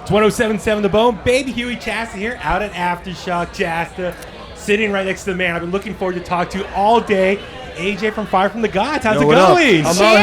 It's 107.7 The Bone. Baby Huey, Chasta here, out at Aftershock. Chasta, sitting right next to the man I've been looking forward to talk to all day. AJ from Fire from the Gods. How's it going? I'm out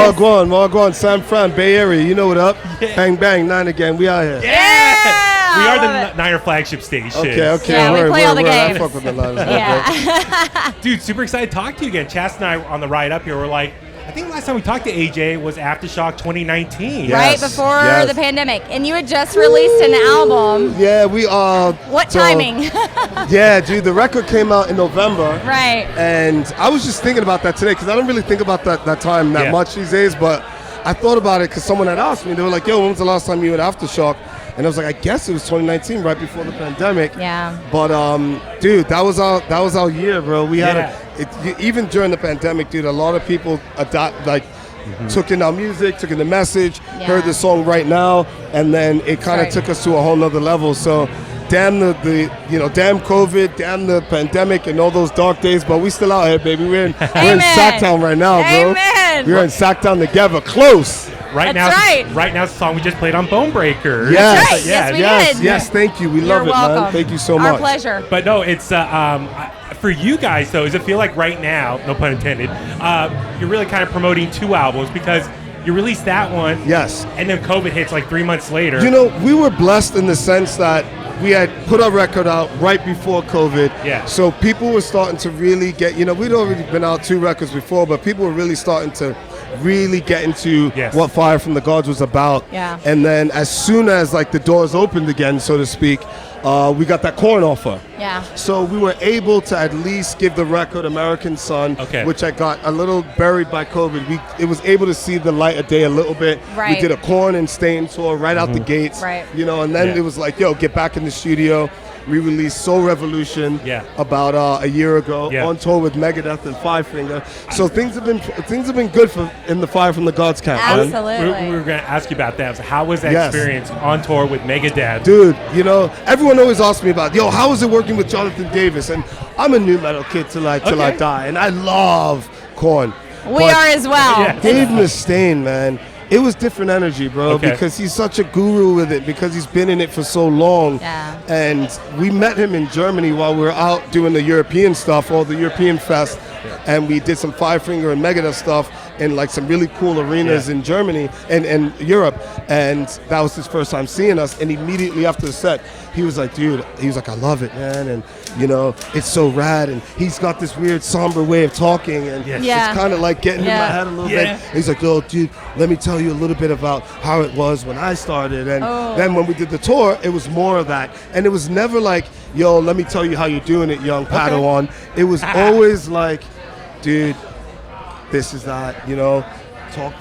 here, bro. Wagwan, San Fran, Bay Area. You know what up? Yeah. Bang, bang, 9 again. We out here. Yeah! We are the Niner flagship station. Okay. Yeah, we play all the games. I fuck with the Niners. Yeah. Dude, super excited to talk to you again. Chasta and I on the ride up here were like, I think the last time we talked to AJ was Aftershock 2019. Yes. Right before the pandemic. And you had just released an album. Yeah, we are. What timing? Yeah, dude, the record came out in November. Right. And I was just thinking about that today because I don't really think about that time that much these days, but I thought about it because someone had asked me. They were like, yo, when was the last time you were at Aftershock? And I was like, I guess it was 2019, right before the pandemic. Yeah. But dude, that was our year, bro. We had even during the pandemic, dude. A lot of people took in our music, took in the message, heard the song Right Now, and then it kind of took us to a whole nother level. So, damn damn COVID, damn the pandemic, and all those dark days. But we still out here, baby. We're in Sacktown right now, bro. Amen. We're in Sacktown together, close. Right now, it's the song we just played on Bone Breaker. Yes, right. Yes, we did. Yes, thank you. We love it, man. Thank you so much. Our pleasure. But no, it's for you guys though. Does it feel like right now, no pun intended, you're really kind of promoting 2 albums because you released that one, and then COVID hits like 3 months later. You know, we were blessed in the sense that we had put our record out right before COVID. Yeah. So people were starting to really get, we'd already been out 2 records before, but people were really starting to really get into what Fire from the Gods was about. Yeah. And then as soon as the doors opened again, so to speak, we got that Korn offer. Yeah. So we were able to at least give the record American Sun, which I got a little buried by COVID. It was able to see the light of day a little bit. Right. We did a Korn and Stain tour right out the gates. Right. And then it was like, yo, get back in the studio. We released Soul Revolution about a year ago on tour with Megadeth and Five Finger. So things have been good in the Fire from the Gods camp. Absolutely. We were going to ask you about that. So how was that experience on tour with Megadeth? Dude, everyone always asks me about, how is it working with Jonathan Davis? And I'm a new metal kid till I die, and I love Korn. We are as well. Yeah. Dave Mustaine, man. It was different energy, bro, because he's such a guru with it, because he's been in it for so long. Yeah. And we met him in Germany while we were out doing the European stuff, all the European fest, and we did some Five Finger and Megadeth stuff in some really cool arenas in Germany and Europe. And that was his first time seeing us. And immediately after the set, he was like, dude, I love it, man. And, it's so rad. And he's got this weird somber way of talking. And it's kind of like getting in my head a little bit. And he's like, oh, dude, let me tell you a little bit about how it was when I started. And then when we did the tour, it was more of that. And it was never like, yo, let me tell you how you're doing it, young Padawan. It was always like, dude, this is that, talk,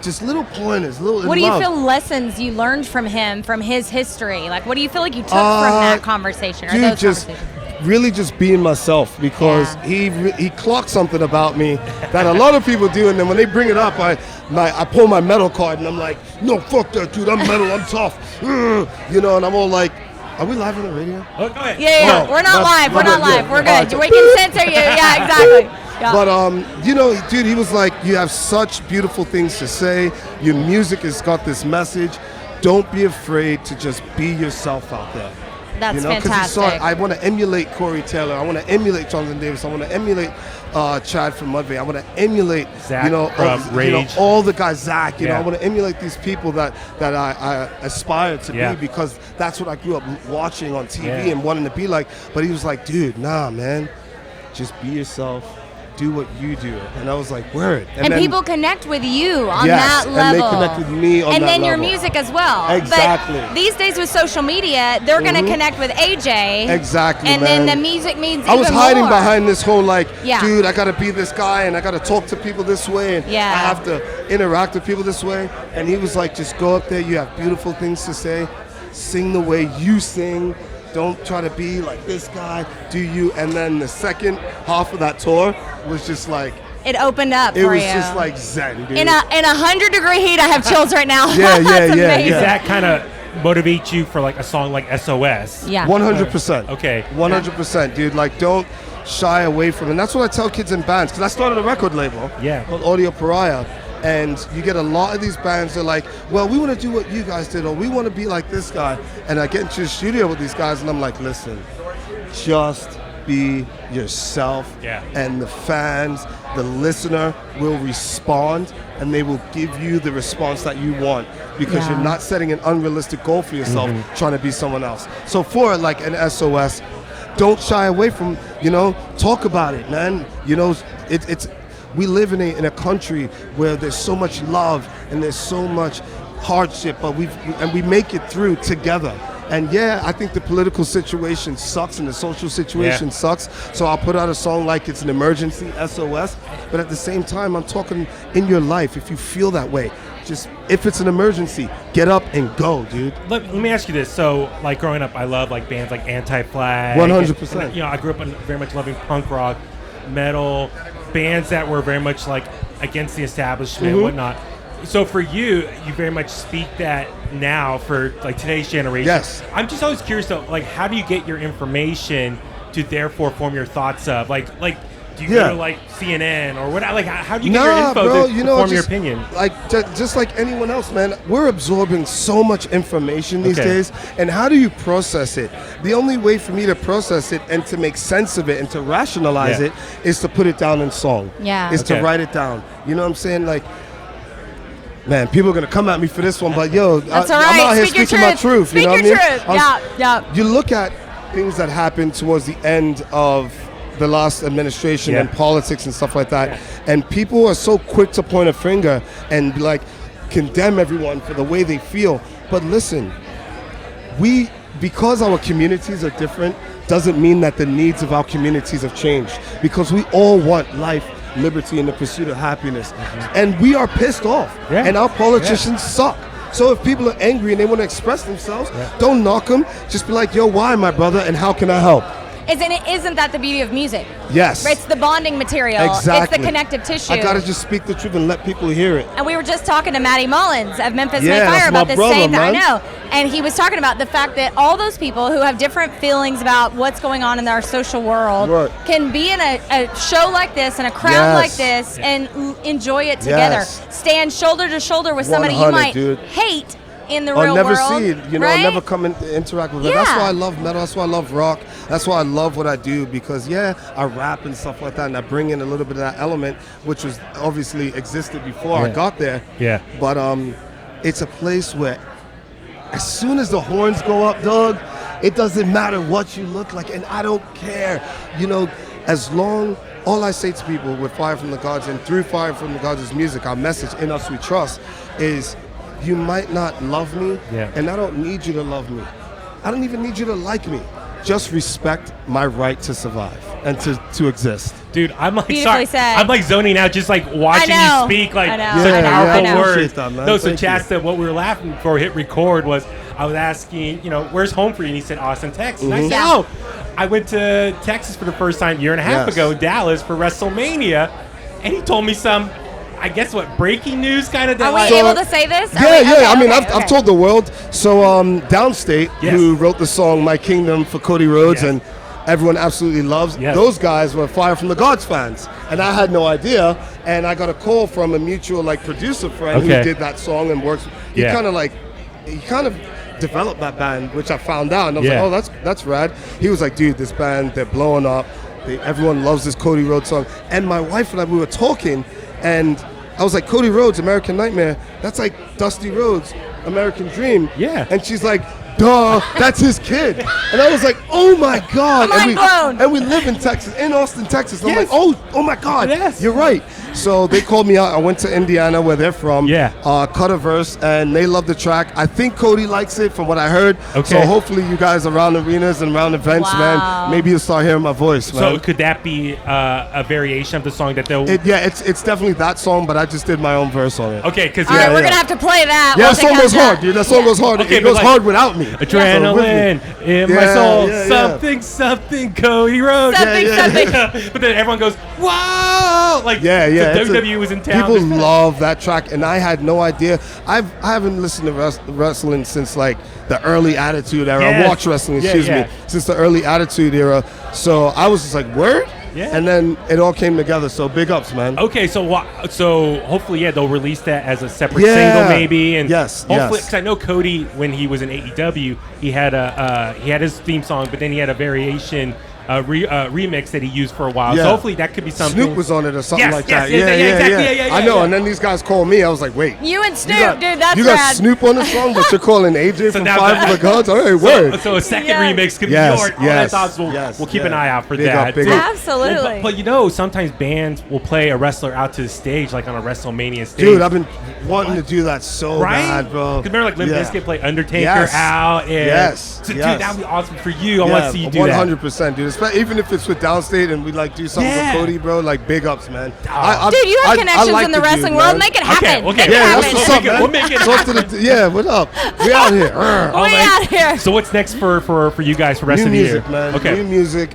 just little pointers, What do you feel lessons you learned from him, from his history? What do you feel like you took from that conversation or those conversations? Really just being myself, because he clocked something about me that a lot of people do, and then when they bring it up, I pull my metal card and I'm like, no, fuck that, dude, I'm metal, I'm tough, and I'm all like, are we live on the radio? Oh, go ahead. Yeah, we're not live. We're not live. We're good. We can censor you. Yeah, exactly. Yeah. But, dude, he was like, you have such beautiful things to say. Your music has got this message. Don't be afraid to just be yourself out there. That's fantastic. I want to emulate Corey Taylor. I want to emulate Jonathan Davis. I want to emulate Chad from Mudvayne. I want to emulate, Zach Rage. all the guys, Zach. I want to emulate these people that I aspire to be, because that's what I grew up watching on TV and wanting to be like. But he was like, dude, nah, man, just be yourself. Do what you do. And I was like, word. And then people connect with you on that level. And they connect with me on that level. And then your music as well. Exactly. But these days with social media, they're going to connect with AJ. Exactly, and man. then the music means I was even hiding more. behind this whole dude, I got to be this guy and I got to talk to people this way and I have to interact with people this way. And he was like, just go up there. You have beautiful things to say. Sing the way you sing. Don't try to be like this guy, do you? And then the second half of that tour was just like, it opened up for you. It was just like zen, dude. In 100-degree heat, I have chills right now. Yeah. Does that kind of motivate you for a song like SOS? Yeah. 100%. Okay. 100%, dude. Don't shy away from it. And that's what I tell kids in bands, because I started a record label called Audio Pariah. And you get a lot of these bands that are like, well, we want to do what you guys did, or we want to be like this guy. And I get into the studio with these guys, and I'm like, listen, just be yourself. Yeah. And the fans, the listener will respond, and they will give you the response that you want, because you're not setting an unrealistic goal for yourself trying to be someone else. So for like an SOS, don't shy away from, talk about it, man. It's we live in a country where there's so much love and there's so much hardship, but we make it through together. And I think the political situation sucks and the social situation sucks. So I'll put out a song like it's an emergency, SOS. But at the same time, I'm talking in your life. If you feel that way, just if it's an emergency, get up and go, dude. Let me ask you this. So, like growing up, I love like bands like Anti-Flag. 100%. And, I grew up very much loving punk rock, metal, bands that were very much like against the establishment and whatnot. So for you very much speak that now for like today's generation. Yes. I'm just always curious though, like how do you get your information to therefore form your thoughts of like do you go to like CNN or what? Like how do you get your info to form your opinion? Like just like anyone else, man, we're absorbing so much information these days. And how do you process it? The only way for me to process it and to make sense of it and to rationalize it is to put it down in song. Yeah. Is to write it down. You know what I'm saying? Like, man, people are going to come at me for this one, but that's all right. I'm out here speaking my truth. Speak you know your what I truth. mean? Yeah. You look at things that happened towards the end of the last administration and politics and stuff like that, and people are so quick to point a finger and like condemn everyone for the way they feel. But listen, because our communities are different, doesn't mean that the needs of our communities have changed, because we all want life, liberty, and the pursuit of happiness. And we are pissed off, and our politicians suck. So if people are angry and they want to express themselves, don't knock them. Just be like, yo, why, my brother, and how can I help? Isn't that the beauty of music? Yes. It's the bonding material. Exactly. It's the connective tissue. I gotta just speak the truth and let people hear it. And we were just talking to Matty Mullins of Memphis May Fire about this same thing. I know. And he was talking about the fact that all those people who have different feelings about what's going on in our social world can be in a show like this and a crowd like this and enjoy it together. Stand shoulder to shoulder with somebody you might hate in the real world. Never see it, never come and interact with it. That's why I love metal. That's why I love rock. That's why I love what I do, because I rap and stuff like that, and I bring in a little bit of that element, which was obviously existed before I got there. Yeah. But it's a place where as soon as the horns go up, dog, it doesn't matter what you look like, and I don't care. As long, all I say to people with Fire from the Gods and through Fire from the Gods' music, our message, In Us We Trust, is you might not love me, and I don't need you to love me. I don't even need you to like me. Just respect my right to survive and to exist. Dude, I'm like Beautifully said. I'm like zoning out just like watching you speak like such powerful words. No, so Chasta, what we were laughing for hit record was I was asking, where's home for you? And he said Austin, Texas. And I said, I went to Texas for the first time a year and a half ago, Dallas, for WrestleMania, and he told me some, I guess, breaking news kind of. Are we able to say this? I've told the world. So Downstate, who wrote the song My Kingdom for Cody Rhodes and everyone absolutely loves, those guys were Fire from the Gods fans. And I had no idea. And I got a call from a mutual producer friend who did that song and works. He kind of developed that band, which I found out. And I was like, oh, that's rad. He was like, dude, this band, they're blowing up. Everyone loves this Cody Rhodes song. And my wife and I, we were talking, and I was like, Cody Rhodes, American Nightmare, that's like Dusty Rhodes, American Dream. Yeah. And she's like, duh, that's his kid. And I was like, oh my God. And we live in Texas, in Austin, Texas. And I'm like, oh my God, you're right. So they called me out. I went to Indiana, where they're from. Cut a verse, and they love the track. I think Cody likes it from what I heard. So hopefully you guys around arenas and around events, man, maybe you'll start hearing my voice, man. So could that be a variation of the song that they'll... It's definitely that song, but I just did my own verse on it. Okay, because... All right, we're going to have to play that. Yeah, that song goes hard, dude. That song goes hard. Okay, it goes hard without me. Adrenaline in my soul. Something, Cody Rhodes. Something. But then everyone goes, wow! Like, WWE was in town. People love that track, and I had no idea. I haven't listened to wrestling since like the early Attitude era. Watch wrestling, excuse me, since the early Attitude era. So I was just like, word? Yeah. And then it all came together. So big ups, man. Okay, so hopefully, they'll release that as a separate single, maybe. And hopefully, because I know Cody, when he was in AEW, he had his theme song, but then he had a variation. Remix that he used for a while. So hopefully that could be something. Snoop was on it or something like that. Exactly. Yeah, I know. And then these guys called me. I was like, wait. You and Snoop, dude, that's you got Snoop on the song, but you're calling AJ from Five of the Gods? All right, word. So a second remix could be yours. We'll keep an eye out for that. Big up. Absolutely. But sometimes bands will play a wrestler out to the stage, like on a WrestleMania stage. Dude, I've been wanting to do that so bad, bro. Because remember, like, Limp Bizkit play Undertaker out. And so, dude, that would be awesome for you. I want to see you do 100%, dude. Even if it's with Downstate and we like do something with Cody, bro, like big ups, man. Dude, you have connections in the wrestling world. Make it happen. Okay. That's what's up, man. We'll make it happen. What up? We out here. We out here. So what's next for you guys for the rest of the year? New music, man. Okay. New music.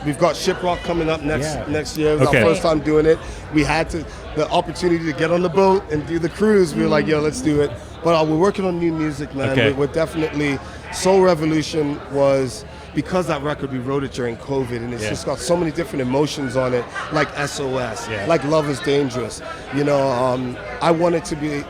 We've got Shiprock coming up next year. It was our first time doing it. We had the opportunity to get on the boat and do the cruise. We were like, yo, let's do it. But we're working on new music, man. Okay. We're definitely Soul Revolution was. Because that record, we wrote it during COVID, and it's just got so many different emotions on it, like SOS, like Love is Dangerous. You know, I want it to be,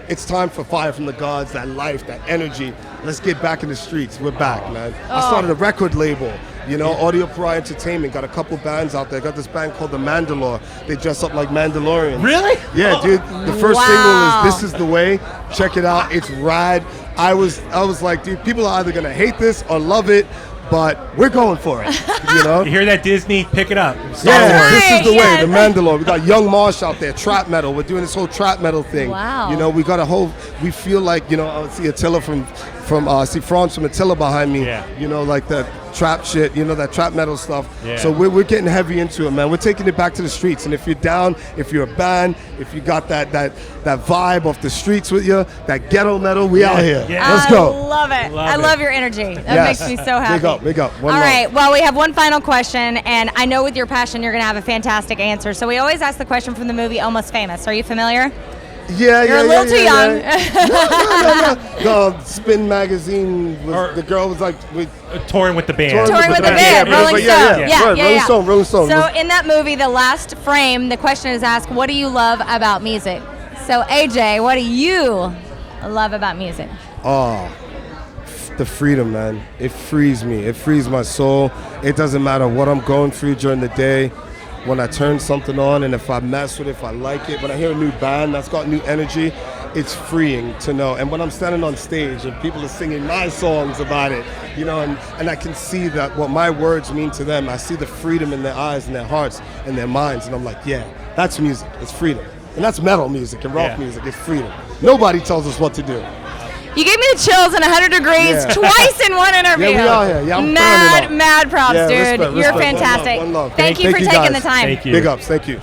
it's time for Fire from the Gods, that life, that energy. Let's get back in the streets. We're back, man. I started a record label. You know, Audio Pariah Entertainment, got a couple bands out there. Got this band called The Mandalore. They dress up like Mandalorians. Really? Yeah, dude. The first single is This Is the Way. Check it out. It's rad. I was like, dude, people are either going to hate this or love it, but we're going for it. You know? You hear that, Disney? Pick it up. This is the way. The Mandalore. We got Young Marsh out there, trap metal. We're doing this whole trap metal thing. Wow. You know, we got we feel like, you know, I see Attila I see Franz from Attila behind me. Yeah. You know, like that trap shit, you know, that trap metal stuff. Yeah. So we're getting heavy into it, man. We're taking it back to the streets. And if you're down, if you're a band, if you got that vibe off the streets with you, that ghetto metal, we out here. Yeah. Let's go. I love it. I love your energy. That makes me so happy. Big up. All right. Well, we have one final question, and I know with your passion, you're going to have a fantastic answer. So we always ask the question from the movie Almost Famous. Are you familiar? Yeah, You're a little too young. No, Spin Magazine, the girl was like touring with the band. Touring with the band, Rolling Stone. Rolling Stone. So in that movie, the last frame, the question is asked, what do you love about music? So AJ, what do you love about music? Oh, the freedom, man. It frees me. It frees my soul. It doesn't matter what I'm going through during the day. When I turn something on, and if I mess with it, if I like it, when I hear a new band that's got new energy, it's freeing to know. And when I'm standing on stage and people are singing my songs about it, you know, and I can see that what my words mean to them, I see the freedom in their eyes and their hearts and their minds, and I'm like, yeah, that's music. It's freedom. And that's metal music and rock music. It's freedom. Nobody tells us what to do. You gave me the chills in 100 degrees twice in one interview. Yeah, we are here. Yeah, I'm mad props, dude. Respect. You're fantastic. One love. Thank you for taking the time. Thank you. Big ups. Thank you.